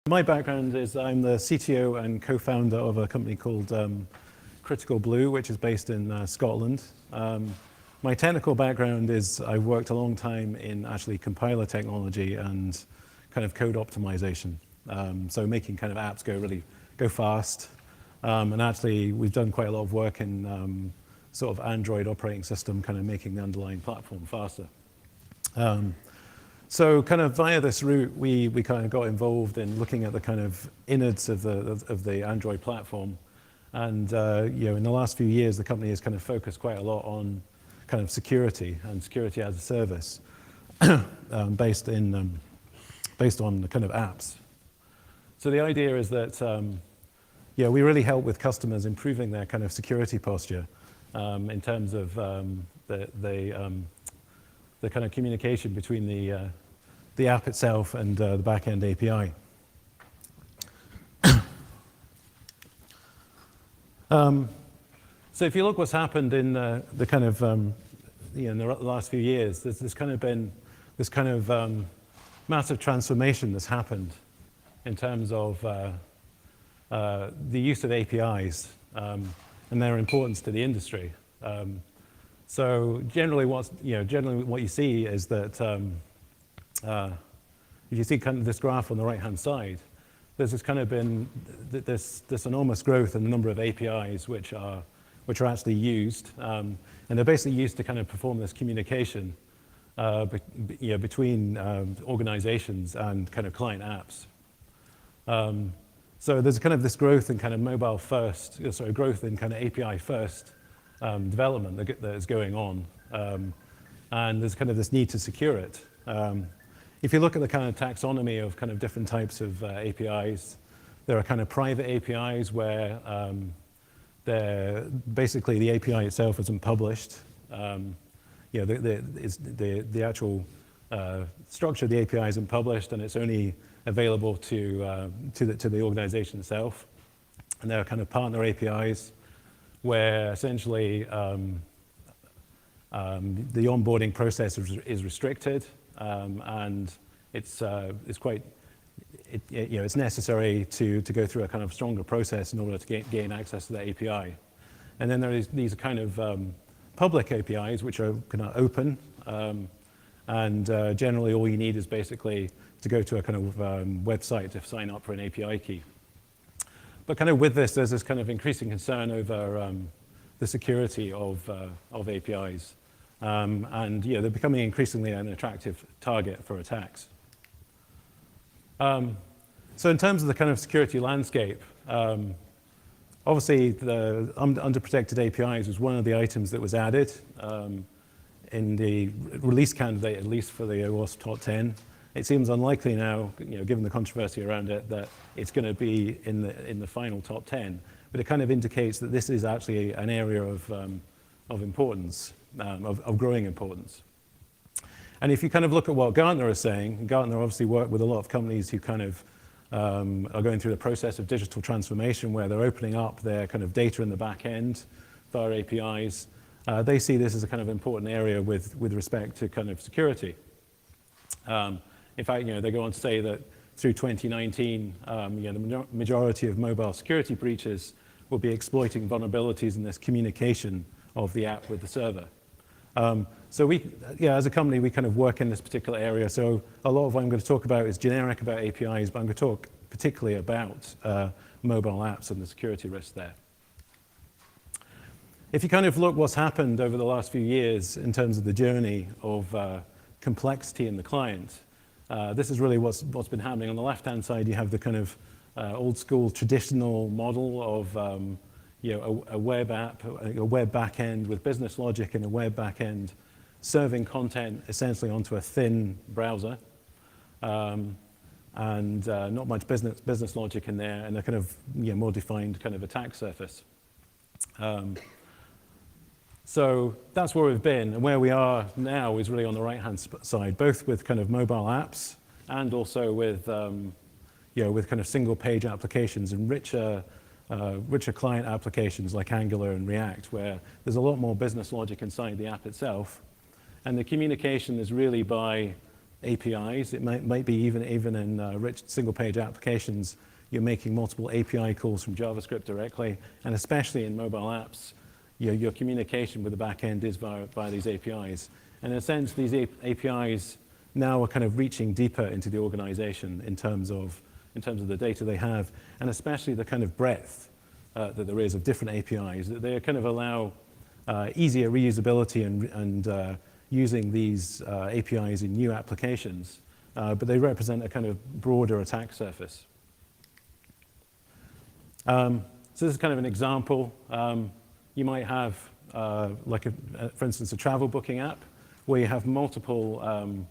My background is I'm the CTO and co-founder of a company called Critical Blue, which is based in Scotland. My technical background is I've worked a long time in actually compiler technology and kind of code optimization. So making kind of apps go fast. And actually we've done quite a lot of work in sort of Android operating system, kind of making the underlying platform faster. So kind of via this route, we kind of got involved in looking at the kind of innards of the Android platform. And in the last few years, the company has kind of focused quite a lot on kind of security and security as a service based on the kind of apps. So the idea is that we really help with customers improving their kind of security posture in terms of the kind of communication between the app itself and the back-end API. So if you look what's happened in the kind of in the last few years, there's kind of been this kind of massive transformation that's happened in terms of the use of APIs and their importance to the industry. So generally what you see is that if you see kind of this graph on the right-hand side, there's this kind of been this enormous growth in the number of APIs which are actually used, and they're basically used to kind of perform this communication between organizations and kind of client apps. So there's kind of this growth in kind of mobile first, growth in kind of API first development that is going on, and there's kind of this need to secure it. If you look at the kind of taxonomy of kind of different types of APIs, there are kind of private APIs where basically the API itself isn't published. The actual structure of the API isn't published, and it's only available to the organization itself. And there are kind of partner APIs where essentially the onboarding process is restricted, and it's necessary to go through a kind of stronger process in order to gain access to that API. And then there is these kind of public APIs which are kind of open, and generally all you need is basically to go to a kind of website to sign up for an API key. But kind of with this, there's this kind of increasing concern over the security of APIs. And they're becoming increasingly an attractive target for attacks. So in terms of the kind of security landscape, obviously the underprotected APIs was one of the items that was added in the release candidate, at least for the OWASP top 10. It seems unlikely now, given the controversy around it, that it's going to be in the final top 10. But it kind of indicates that this is actually an area of importance. Of growing importance. And if you kind of look at what Gartner is saying, Gartner obviously work with a lot of companies who kind of are going through the process of digital transformation where they're opening up their kind of data in the back end via APIs. They see this as a kind of important area with respect to kind of security. In fact, they go on to say that through 2019, the majority of mobile security breaches will be exploiting vulnerabilities in this communication of the app with the server. So as a company, we kind of work in this particular area. So a lot of what I'm going to talk about is generic about APIs, but I'm going to talk particularly about mobile apps and the security risks there. If you kind of look what's happened over the last few years in terms of the journey of complexity in the client, this is really what's been happening. On the left-hand side, you have the kind of old school traditional model of a web app, a web backend with business logic and a web backend serving content essentially onto a thin browser, and not much business logic in there, and a kind of more defined kind of attack surface. So that's where we've been, and where we are now is really on the right-hand side, both with kind of mobile apps and also with with kind of single-page applications and richer client applications like Angular and React, where there's a lot more business logic inside the app itself. And the communication is really by APIs. It might be even in rich single-page applications, you're making multiple API calls from JavaScript directly, and especially in mobile apps, your communication with the back end is via these APIs. And in a sense, these APIs now are kind of reaching deeper into the organization in terms of the data they have, and especially the kind of breadth that there is of different APIs. They kind of allow easier reusability and using these APIs in new applications, but they represent a kind of broader attack surface. So this is kind of an example. You might have, for instance, a travel booking app where you have multiple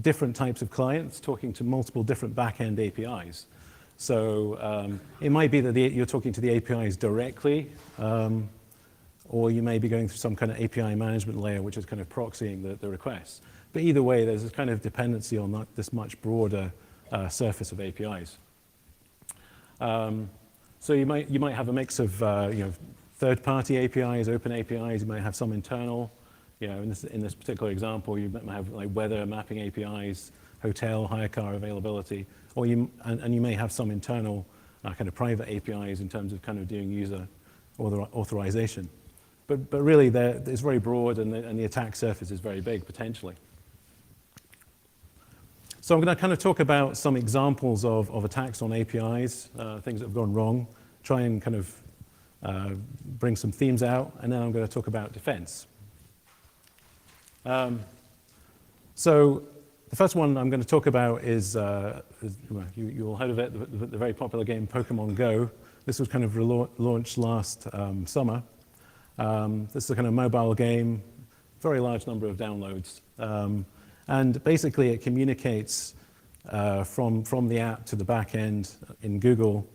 different types of clients talking to multiple different back-end APIs. So it might be that you're talking to the APIs directly, or you may be going through some kind of API management layer, which is kind of proxying the requests. But either way, there's this kind of dependency on this much broader surface of APIs. So you might have a mix of third-party APIs, open APIs. You might have some internal. In this particular example, you might have like weather mapping APIs, hotel, hire car availability, or you may have some internal kind of private APIs in terms of kind of doing user authorization. But really, it's very broad, and the attack surface is very big potentially. So I'm going to kind of talk about some examples of attacks on APIs, things that have gone wrong, try and kind of bring some themes out, and then I'm going to talk about defense. So the first one I'm going to talk about is you all heard of it, the very popular game Pokemon Go. This was kind of launched last summer. This is a kind of mobile game, very large number of downloads. And basically it communicates from the app to the back end in Google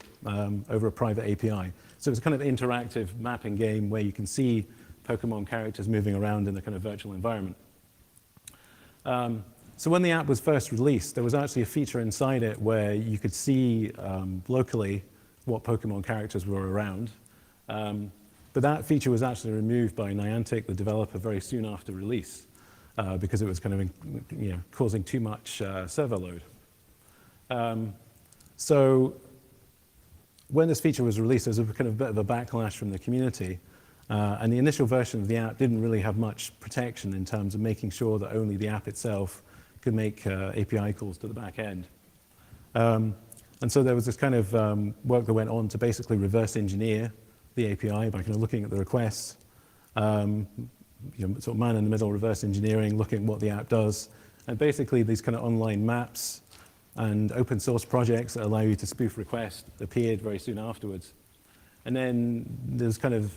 over a private API. So it's a kind of interactive mapping game where you can see Pokemon characters moving around in a kind of virtual environment. So when the app was first released, there was actually a feature inside it where you could see locally what Pokemon characters were around. But that feature was actually removed by Niantic, the developer, very soon after release because it was kind of causing too much server load. So when this feature was released, there was a kind of bit of a backlash from the community. And the initial version of the app didn't really have much protection in terms of making sure that only the app itself could make API calls to the back end. And so there was this kind of work that went on to basically reverse engineer the API by kind of looking at the requests, sort of man-in-the-middle reverse engineering, looking at what the app does. And basically these kind of online maps and open source projects that allow you to spoof requests appeared very soon afterwards. And then there's kind of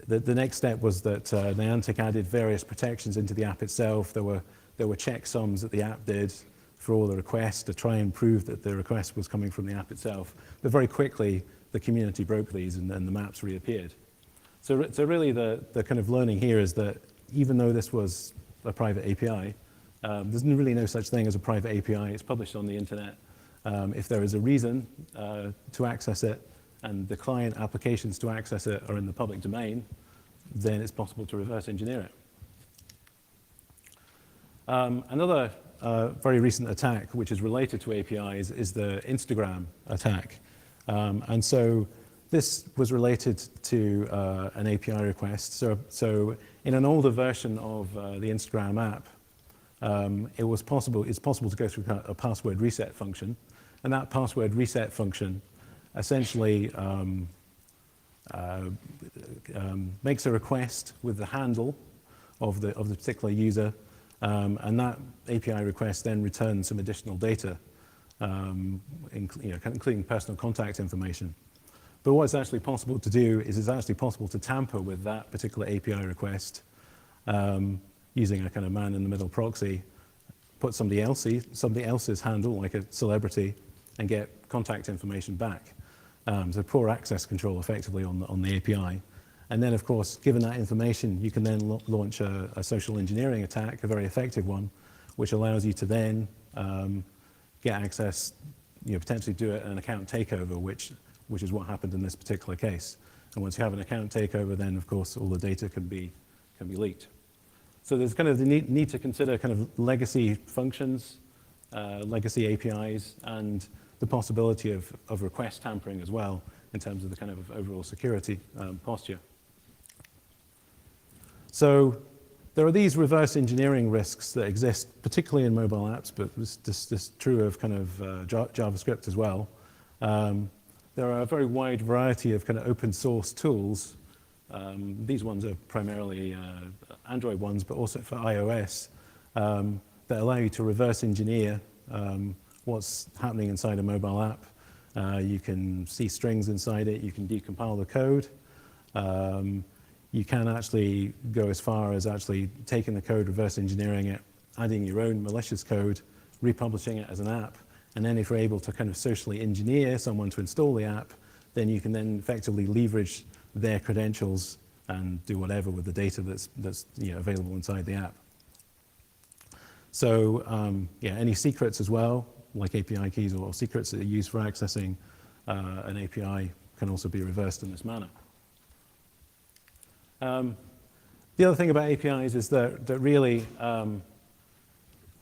the next step was that Niantic added various protections into the app itself. There were checksums that the app did for all the requests to try and prove that the request was coming from the app itself. But very quickly, the community broke these and then the maps reappeared. So really the kind of learning here is that even though this was a private API, there's really no such thing as a private API. It's published on the internet. If there is a reason to access it, and the client applications to access it are in the public domain, then it's possible to reverse engineer it. Another very recent attack, which is related to APIs, is the Instagram attack. And so this was related to an API request. So in an older version of the Instagram app, it's possible to go through a password reset function. And that password reset function essentially makes a request with the handle of the particular user, and that API request then returns some additional data, including personal contact information. But what it's actually possible to do is it's actually possible to tamper with that particular API request using a kind of man-in-the-middle proxy, put somebody else's handle, like a celebrity, and get contact information back. So poor access control effectively on the API. And then, of course, given that information, you can then launch a social engineering attack, a very effective one, which allows you to then get access, potentially do an account takeover, which is what happened in this particular case. And once you have an account takeover, then, of course, all the data can be leaked. So there's kind of the need to consider kind of legacy functions, legacy APIs, and the possibility of request tampering as well in terms of the kind of overall security posture. So there are these reverse engineering risks that exist, particularly in mobile apps, but this is true of kind of JavaScript as well. There are a very wide variety of kind of open source tools. These ones are primarily Android ones, but also for iOS, that allow you to reverse engineer what's happening inside a mobile app. You can see strings inside it. You can decompile the code. You can actually go as far as actually taking the code, reverse engineering it, adding your own malicious code, republishing it as an app. And then if you're able to kind of socially engineer someone to install the app, then you can then effectively leverage their credentials and do whatever with the data that's available inside the app. So any secrets as well, like API keys or secrets that are used for accessing an API can also be reversed in this manner. The other thing about APIs is that really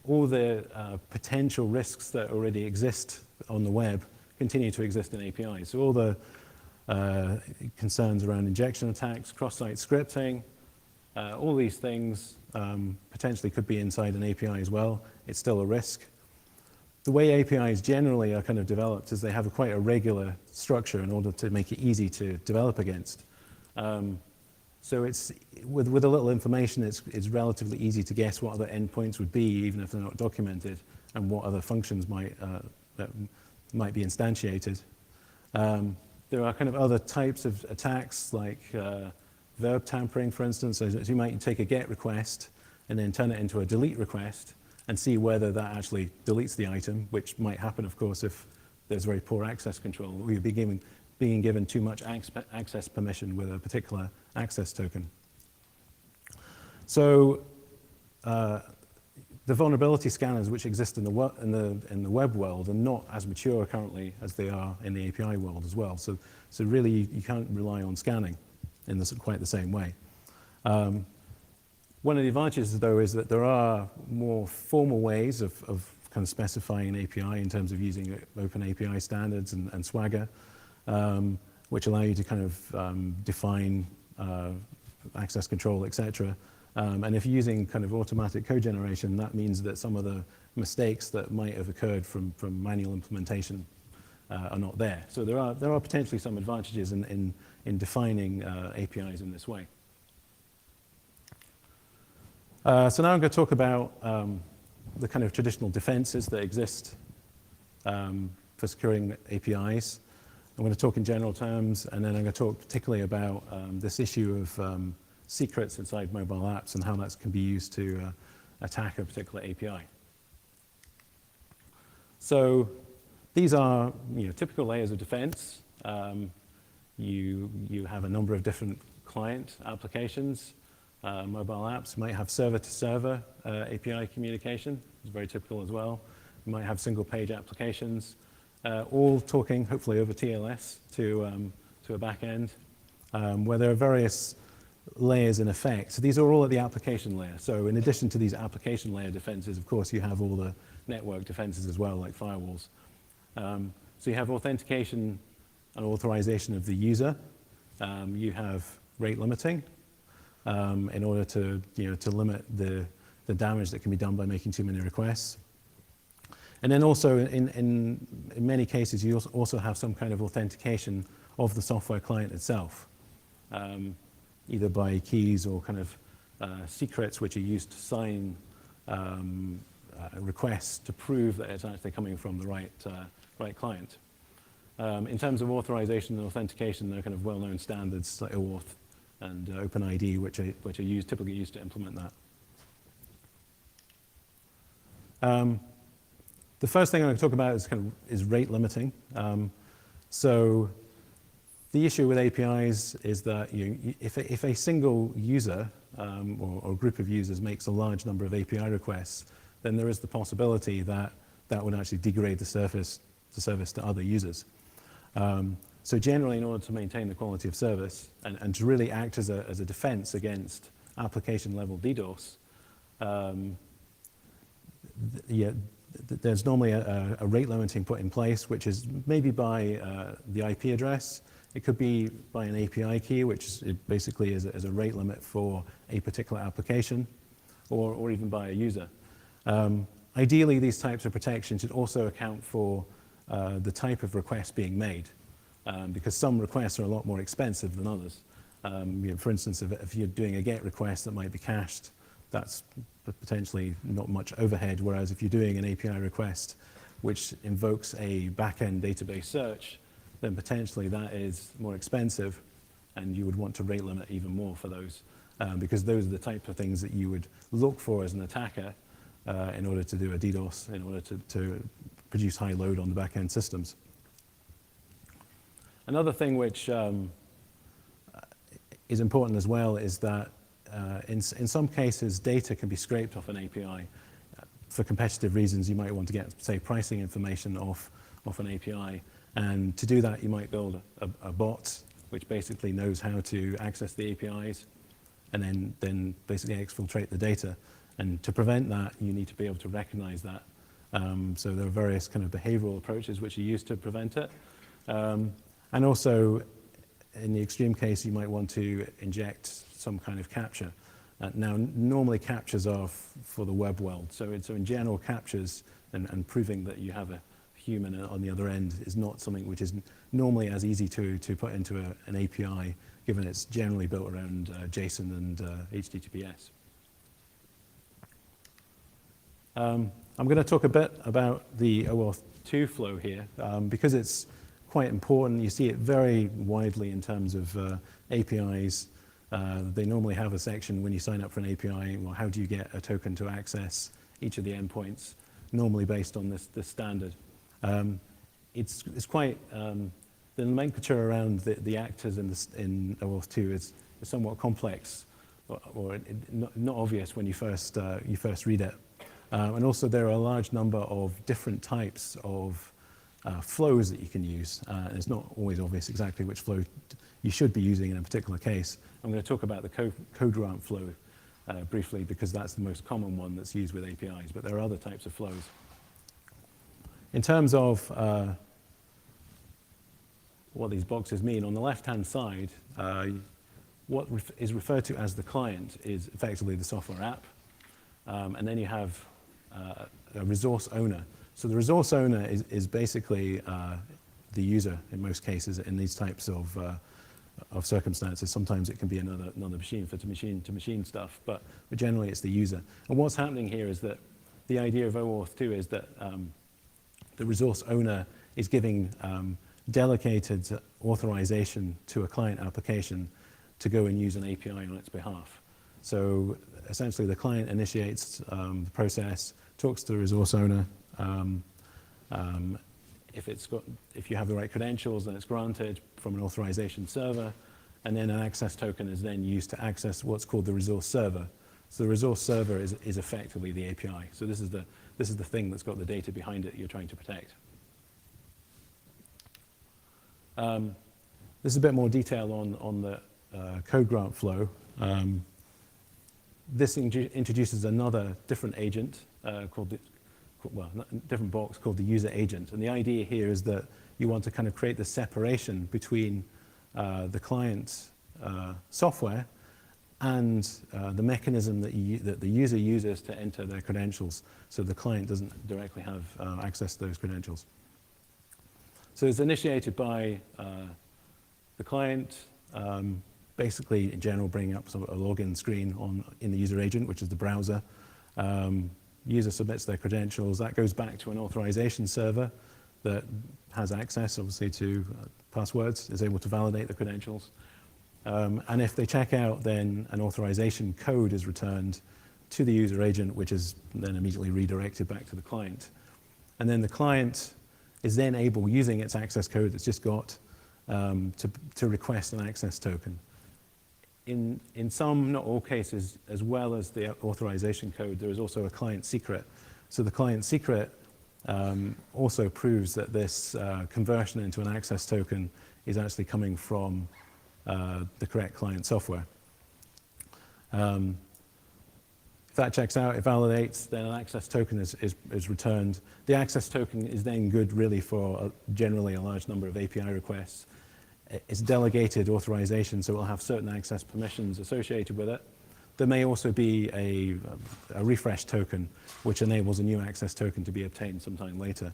all the potential risks that already exist on the web continue to exist in APIs. So all the concerns around injection attacks, cross-site scripting, all these things potentially could be inside an API as well. It's still a risk. The way APIs generally are kind of developed is they have quite a regular structure in order to make it easy to develop against. So it's with a little information, it's relatively easy to guess what other endpoints would be, even if they're not documented, and what other functions might be instantiated. There are kind of other types of attacks, like verb tampering, for instance. So you might take a GET request and then turn it into a delete request and see whether that actually deletes the item, which might happen, of course, if there's very poor access control, or you're being given too much access permission with a particular access token. So the vulnerability scanners which exist in the web world are not as mature currently as they are in the API world as well. So really you can't rely on scanning in quite the same way. One of the advantages, though, is that there are more formal ways of kind of specifying an API in terms of using open API standards and Swagger, which allow you to kind of define access control, etc. And if you're using kind of automatic code generation, that means that some of the mistakes that might have occurred from manual implementation are not there. So there are potentially some advantages in defining APIs in this way. So now I'm going to talk about the kind of traditional defenses that exist for securing APIs. I'm going to talk in general terms, and then I'm going to talk particularly about this issue of secrets inside mobile apps and how that can be used to attack a particular API. So these are typical layers of defense. You have a number of different client applications. Mobile apps might have server-to-server API communication. It's very typical as well. You might have single-page applications, all talking, hopefully, over TLS to a back-end, where there are various layers in effect. So these are all at the application layer. So in addition to these application layer defenses, of course, you have all the network defenses as well, like firewalls. So you have authentication and authorization of the user. You have rate limiting in order to limit the damage that can be done by making too many requests. And then also in many cases, you also have some kind of authentication of the software client itself, either by keys or kind of secrets which are used to sign requests to prove that it's actually coming from the right client. In terms of authorization and authentication, there are kind of well-known standards like OAuth and OpenID, which are typically used to implement that. The first thing I'm going to talk about is rate limiting. So the issue with APIs is that if a single user or a group of users makes a large number of API requests, then there is the possibility that would actually degrade the service to other users. So generally, in order to maintain the quality of service and to really act as a defense against application-level DDoS, there's normally a rate limiting put in place, which is maybe by the IP address. It could be by an API key, which basically is a rate limit for a particular application, or even by a user. Ideally, these types of protections should also account for the type of request being made, because some requests are a lot more expensive than others. For instance, if you're doing a GET request that might be cached, that's potentially not much overhead, whereas if you're doing an API request which invokes a back-end database search, then potentially that is more expensive, and you would want to rate limit even more for those, because those are the type of things that you would look for as an attacker in order to do a DDoS, in order to produce high load on the back-end systems. Another thing which is important as well is that in some cases, data can be scraped off an API. For competitive reasons, you might want to get, say, pricing information off an API. And to do that, you might build a bot which basically knows how to access the APIs and then basically exfiltrate the data. And to prevent that, you need to be able to recognize that. So there are various kind of behavioral approaches which are used to prevent it. And also, in the extreme case, you might want to inject some kind of capture. Now, normally captures are for the web world. So in general, captures and proving that you have a human on the other end is not something which is normally as easy to put into an API, given it's generally built around JSON and HTTPS. I'm going to talk a bit about the OAuth 2 flow here, because it's quite important. You see it very widely in terms of APIs. They normally have a section when you sign up for an API, well, how do you get a token to access each of the endpoints, normally based on this standard. It's quite, the nomenclature around the actors in OAuth 2 is somewhat complex, or not obvious when you first read it. And also there are a large number of different types of flows that you can use. It's not always obvious exactly which flow you should be using in a particular case. I'm going to talk about the code grant flow briefly, because that's the most common one that's used with APIs, but there are other types of flows. In terms of what these boxes mean, on the left-hand side, what is referred to as the client is effectively the software app. And then you have a resource owner. So the resource owner is basically the user in most cases in these types of circumstances. Sometimes it can be another machine for machine-to-machine stuff, but generally it's the user. And what's happening here is that the idea of OAuth 2 is that the resource owner is giving delegated authorization to a client application to go and use an API on its behalf. So essentially the client initiates the process, talks to the resource owner. If you have the right credentials, then it's granted from an authorization server, and then an access token is then used to access what's called the resource server. So the resource server is effectively the API. So this is the thing that's got the data behind it you're trying to protect. This is a bit more detail on the code grant flow. This introduces another different agent different box called the user agent. And the idea here is that you want to kind of create the separation between the client software and the mechanism that the user uses to enter their credentials, so the client doesn't directly have access to those credentials. So it's initiated by the client, basically in general bringing up a login screen in the user agent, which is the browser. User submits their credentials. That goes back to an authorization server that has access, obviously, to passwords, is able to validate the credentials. And if they check out, then an authorization code is returned to the user agent, which is then immediately redirected back to the client. And then the client is then able, using its access code it's just got, to request an access token. In some, not all cases, as well as the authorization code, there is also a client secret. So the client secret also proves that this conversion into an access token is actually coming from the correct client software. If that checks out, it validates, then an access token is returned. The access token is then good really for generally a large number of API requests. It's delegated authorization, so it will have certain access permissions associated with it. There may also be a refresh token, which enables a new access token to be obtained sometime later.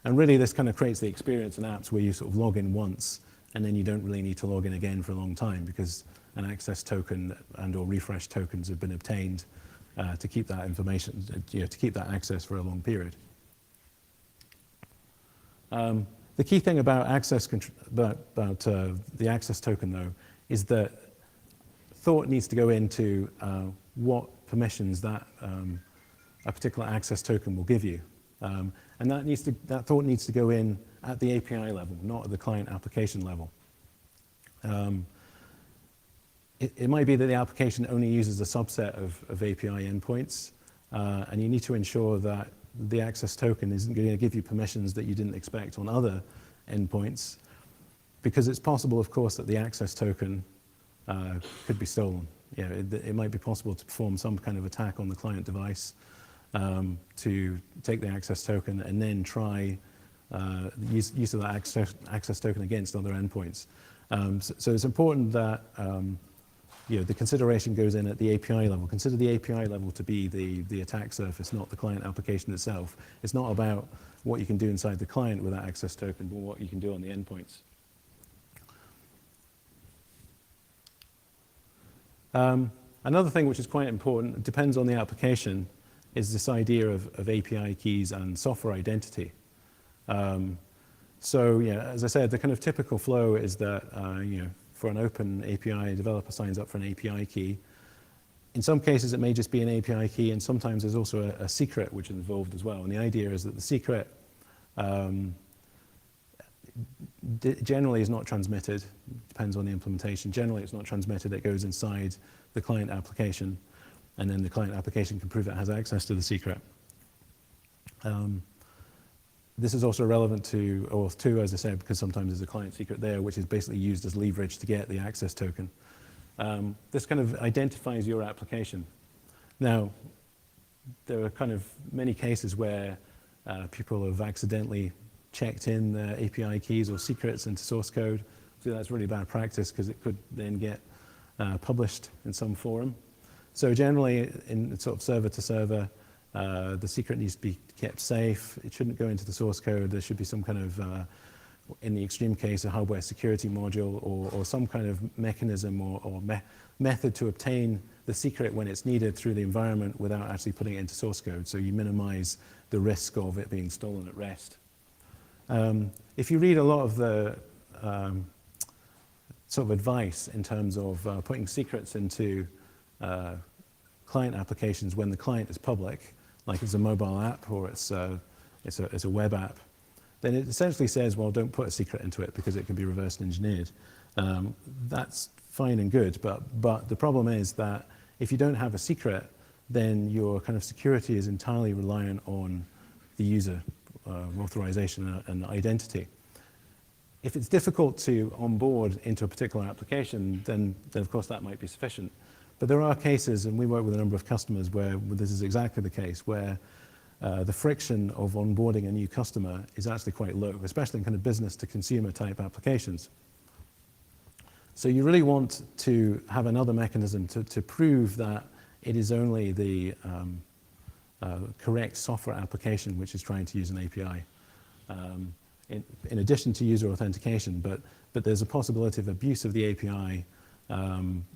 And really, this kind of creates the experience in apps where you sort of log in once, and then you don't really need to log in again for a long time because an access token and or refresh tokens have been obtained to keep that information, to keep that access for a long period. The key thing about the access token, though, is that thought needs to go into what permissions that a particular access token will give you. And that thought needs to go in at the API level, not at the client application level. It might be that the application only uses a subset of API endpoints, and you need to ensure that the access token isn't going to give you permissions that you didn't expect on other endpoints, because it's possible, of course, that the access token could be stolen. It might be possible to perform some kind of attack on the client device to take the access token and then try use of that access token against other endpoints. So it's important that the consideration goes in at the API level. Consider the API level to be the attack surface, not the client application itself. It's not about what you can do inside the client with that access token, but what you can do on the endpoints. Another thing which is quite important, depends on the application, is this idea of API keys and software identity. So as I said, the kind of typical flow is that for an open API, a developer signs up for an API key. In some cases, it may just be an API key, and sometimes there's also a secret which is involved as well. And the idea is that the secret generally is not transmitted. Depends on the implementation. Generally, it's not transmitted. It goes inside the client application, and then the client application can prove it has access to the secret. This is also relevant to OAuth 2, as I said, because sometimes there's a client secret there, which is basically used as leverage to get the access token. This kind of identifies your application. Now, there are kind of many cases where people have accidentally checked in their API keys or secrets into source code. So that's really bad practice because it could then get published in some forum. So generally, in sort of server to server, the secret needs to be kept safe. It shouldn't go into the source code. There should be some kind of, in the extreme case, a hardware security module or some kind of mechanism or method to obtain the secret when it's needed through the environment without actually putting it into source code. So you minimize the risk of it being stolen at rest. If you read a lot of the sort of advice in terms of putting secrets into client applications when the client is public, like it's a mobile app or it's a web app, then it essentially says, well, don't put a secret into it because it can be reverse engineered. That's fine and good, but the problem is that if you don't have a secret, then your kind of security is entirely reliant on the user authorization and identity. If it's difficult to onboard into a particular application, then of course that might be sufficient. But there are cases, and we work with a number of customers where this is exactly the case, where the friction of onboarding a new customer is actually quite low, especially in kind of business to consumer type applications. So you really want to have another mechanism to prove that it is only the correct software application which is trying to use an API. In addition to user authentication, but there's a possibility of abuse of the API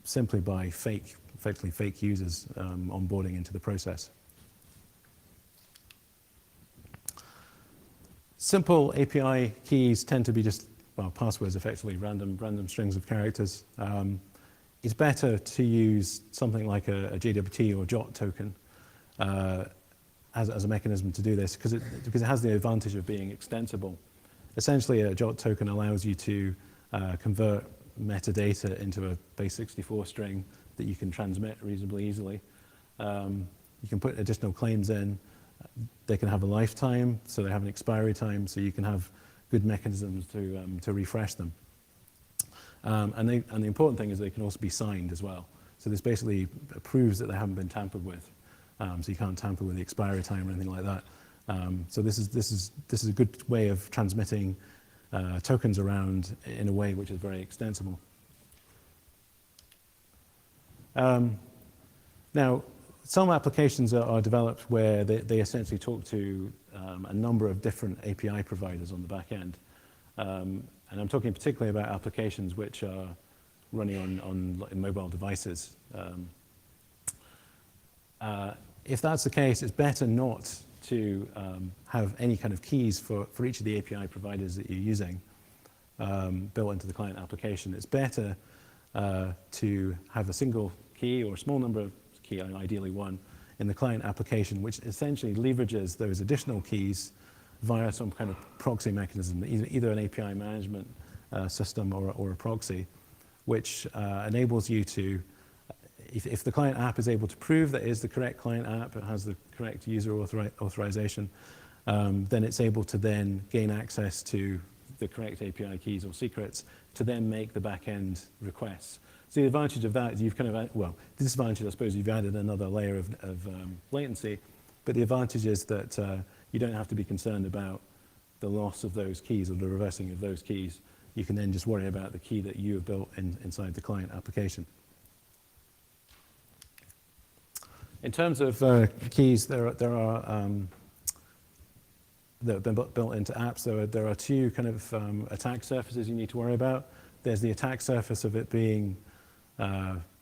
simply by effectively fake users onboarding into the process. Simple API keys tend to be just, well, passwords, effectively, random strings of characters. It's better to use something like a JWT or JOT token as a mechanism to do this because it has the advantage of being extensible. Essentially, a JOT token allows you to convert metadata into a base 64 string that you can transmit reasonably easily. You can put additional claims in. They can have a lifetime, so they have an expiry time, so you can have good mechanisms to refresh them. And the important thing is they can also be signed as well. So this basically proves that they haven't been tampered with. so you can't tamper with the expiry time or anything like that. So this is a good way of transmitting tokens around in a way which is very extensible. Now, some applications are developed where they essentially talk to a number of different API providers on the back end. And I'm talking particularly about applications which are running on mobile devices. If that's the case, it's better not to have any kind of keys for each of the API providers that you're using built into the client application. It's better to have a single key or a small number of key, ideally one, in the client application, which essentially leverages those additional keys via some kind of proxy mechanism, either an API management system or a proxy, which enables you to, if the client app is able to prove that it is the correct client app, it has the correct user authorization, then it's able to then gain access to the correct API keys or secrets to then make the back-end requests. So the advantage of that is you've kind of, well, the disadvantage, I suppose, you've added another layer of latency, but the advantage is that you don't have to be concerned about the loss of those keys or the reversing of those keys. You can then just worry about the key that you have built inside the client application. In terms of keys, that have been built into apps, there are two kind of attack surfaces you need to worry about. There's the attack surface of it being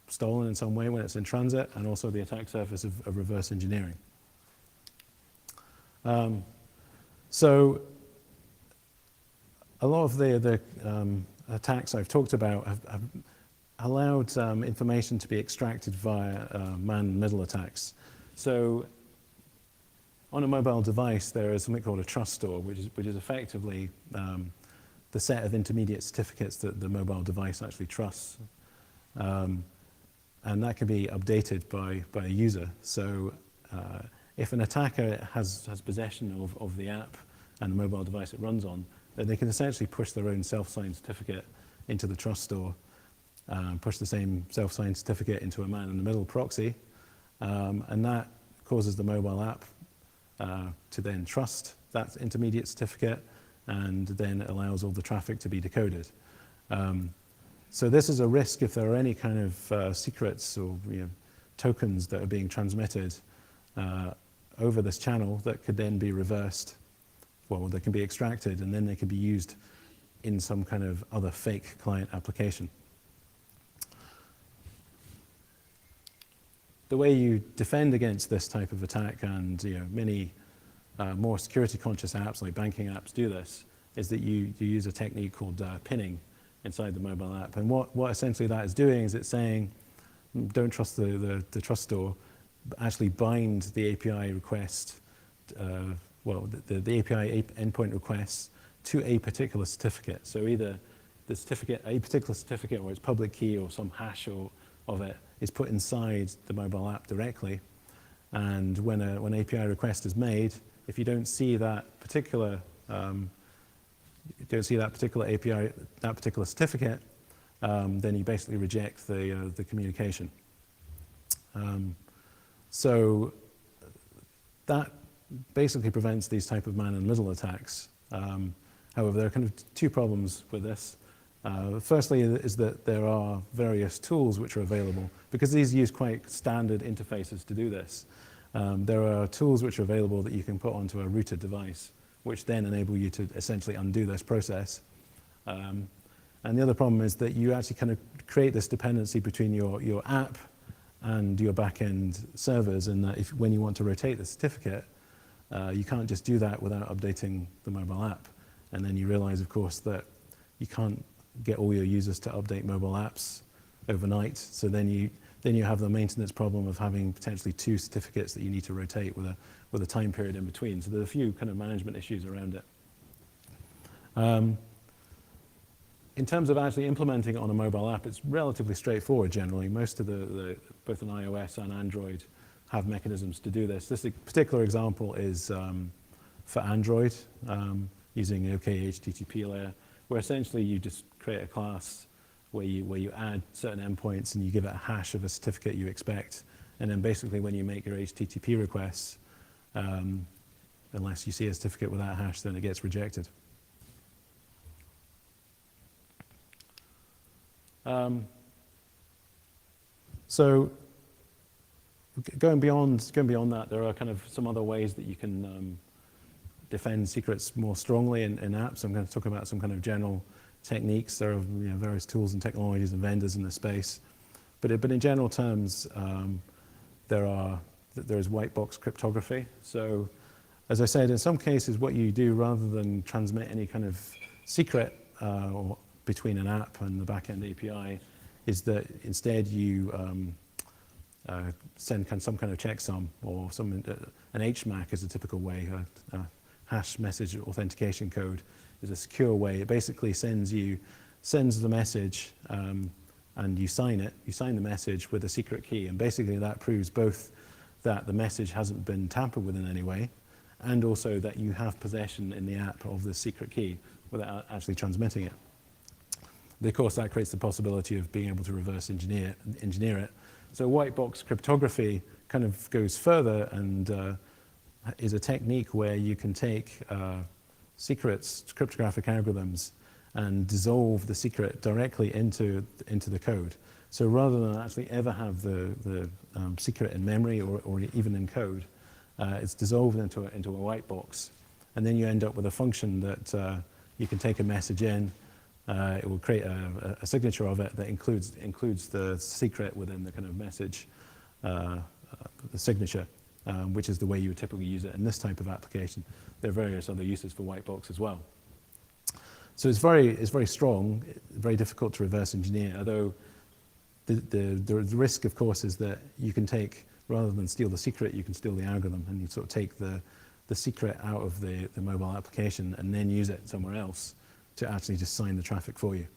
stolen in some way when it's in transit, and also the attack surface of reverse engineering. So a lot of the attacks I've talked about have allowed information to be extracted via man-in-the-middle attacks. So on a mobile device, there is something called a trust store, which is effectively the set of intermediate certificates that the mobile device actually trusts. And that can be updated by a user. So if an attacker has possession of the app and the mobile device it runs on, then they can essentially push their own self-signed certificate into the trust store, push the same self-signed certificate into a man-in-the-middle proxy, and that causes the mobile app to then trust that intermediate certificate, and then allows all the traffic to be decoded. So this is a risk if there are any kind of secrets or tokens that are being transmitted over this channel that could then be reversed. Well, they can be extracted and then they can be used in some kind of other fake client application. The way you defend against this type of attack, and many more security-conscious apps like banking apps do this, is that you use a technique called pinning inside the mobile app. And what essentially that is doing is it's saying, don't trust the trust store, but actually bind the API request, the API endpoint requests to a particular certificate. So either the certificate, a particular certificate, or its public key or some hash of it is put inside the mobile app directly. And when an API request is made, if you don't see that particular API, that particular certificate, then you basically reject the communication. So that basically prevents these type of man-in-the-middle attacks. However, there are kind of two problems with this. Firstly is that there are various tools which are available, because these use quite standard interfaces to do this. There are tools which are available that you can put onto a routed device, which then enable you to essentially undo this process. And the other problem is that you actually kind of create this dependency between your app and your back-end servers, and that when you want to rotate the certificate, you can't just do that without updating the mobile app. And then you realize, of course, that you can't get all your users to update mobile apps overnight. So then you have the maintenance problem of having potentially two certificates that you need to rotate with a time period in between. So there are a few kind of management issues around it. In terms of actually implementing it on a mobile app, it's relatively straightforward generally. Most of both on iOS and Android have mechanisms to do this. This particular example is for Android, using OK HTTP layer, where essentially you just create a class where you add certain endpoints and you give it a hash of a certificate you expect, And then basically when you make your HTTP requests, unless you see a certificate with that hash, then it gets rejected. So going beyond that, there are kind of some other ways that you can defend secrets more strongly in apps. I'm going to talk about some kind of general techniques. There are various tools and technologies and vendors in this space. But in general terms, there is white box cryptography. So as I said, in some cases, what you do rather than transmit any kind of secret or between an app and the backend API is that instead you send some kind of checksum or an HMAC is a typical way. A hash message authentication code is a secure way. It basically sends the message and you sign it. You sign the message with a secret key, and basically that proves both that the message hasn't been tampered with in any way, and also that you have possession in the app of the secret key without actually transmitting it. But of course, that creates the possibility of being able to reverse engineer it. So white box cryptography kind of goes further and is a technique where you can take secrets, cryptographic algorithms, and dissolve the secret directly into the code. So rather than actually ever have the secret in memory or even in code, it's dissolved into a white box. And then you end up with a function that you can take a message in. It will create a signature of it that includes the secret within the kind of message, the signature, which is the way you would typically use it in this type of application. There are various other uses for white box as well. So it's very strong, very difficult to reverse engineer, although the risk, of course, is that you can take, rather than steal the secret, you can steal the algorithm, and you sort of take the secret out of the mobile application and then use it somewhere else to actually just sign the traffic for you.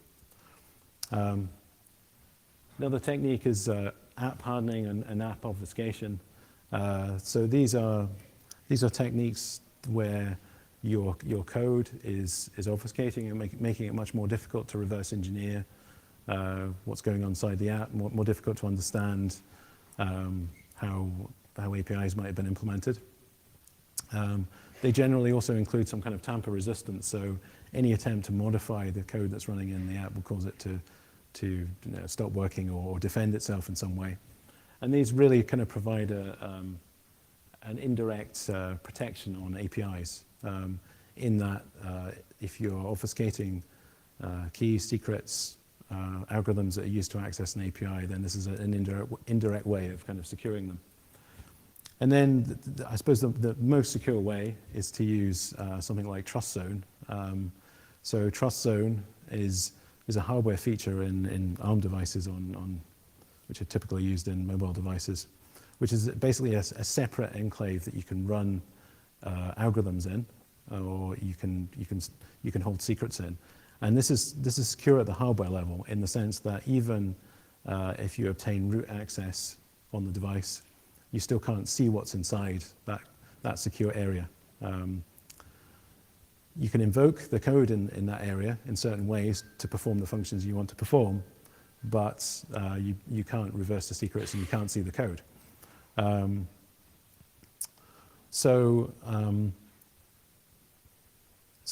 Another technique is app hardening and app obfuscation. So these are techniques where your code is obfuscating and making it much more difficult to reverse engineer what's going on inside the app, more difficult to understand how APIs might have been implemented. They generally also include some kind of tamper resistance, so any attempt to modify the code that's running in the app will cause it to stop working or defend itself in some way. And these really kind of provide an indirect protection on APIs in that if you're obfuscating keys, secrets, algorithms that are used to access an API, then this is an indirect way of kind of securing them. And then I suppose the most secure way is to use something like Trust Zone. So Trust Zone is a hardware feature in ARM devices which are typically used in mobile devices, which is basically a separate enclave that you can run algorithms in, or you can hold secrets in. And this is secure at the hardware level in the sense that even if you obtain root access on the device, you still can't see what's inside that secure area. You can invoke the code in that area in certain ways to perform the functions you want to perform, but you can't reverse the secrets and you can't see the code. So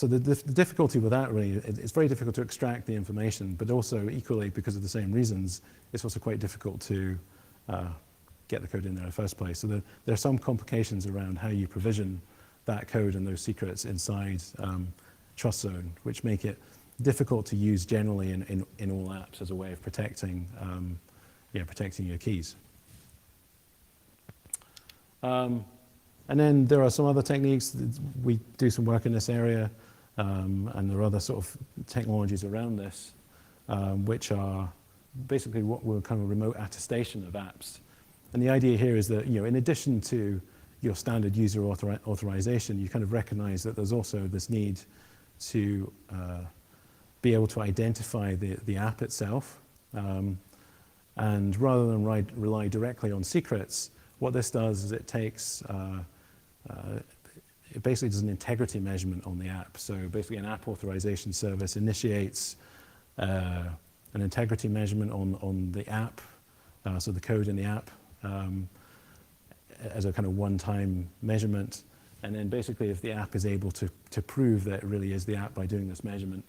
the difficulty with that really, it's very difficult to extract the information, but also equally because of the same reasons, it's also quite difficult to get the code in there in the first place. So there are some complications around how you provision that code and those secrets inside Trust Zone, which make it difficult to use generally in all apps as a way of protecting your keys. And then there are some other techniques. We do some work in this area, and there are other sort of technologies around this, which are basically what we're kind of remote attestation of apps. And the idea here is that, in addition to your standard user authorization, you kind of recognize that there's also this need to be able to identify the app itself. And rather than rely directly on secrets, what this does is it takes, it basically does an integrity measurement on the app. So basically an app authorization service initiates an integrity measurement on the app, so the code in the app, as a kind of one-time measurement. And then basically if the app is able to prove that it really is the app by doing this measurement,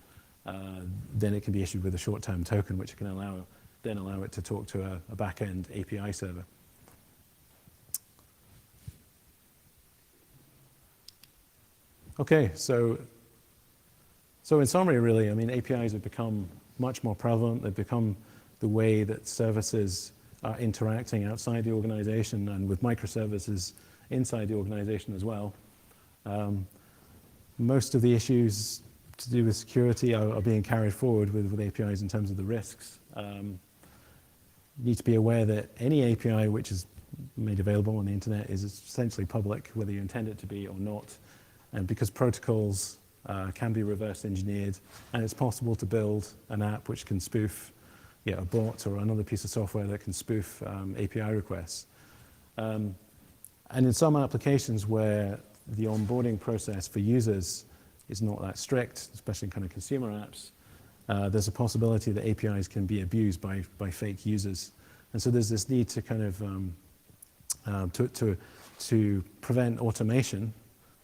then it can be issued with a short-term token, which can then allow it to talk to a back-end API server. Okay, so in summary, really, I mean, APIs have become much more prevalent. They've become the way that services are interacting outside the organization and with microservices inside the organization as well. Most of the issues to do with security are being carried forward with APIs in terms of the risks. You need to be aware that any API which is made available on the internet is essentially public, whether you intend it to be or not. And because protocols can be reverse engineered, and it's possible to build an app which can spoof a bot or another piece of software that can spoof API requests. And in some applications where the onboarding process for users is not that strict, especially in kind of consumer apps, there's a possibility that APIs can be abused by fake users. And so there's this need to kind of to prevent automation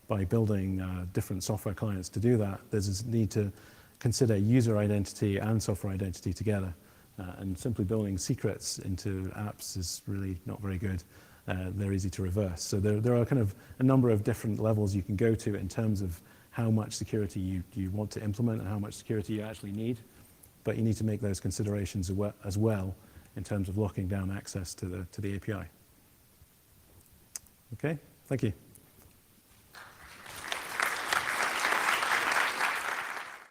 by building different software clients to do that. There's this need to consider user identity and software identity together. And simply building secrets into apps is really not very good. They're easy to reverse. So there are kind of a number of different levels you can go to in terms of how much security you want to implement and how much security you actually need. But you need to make those considerations as well in terms of locking down access to the API. Okay, thank you.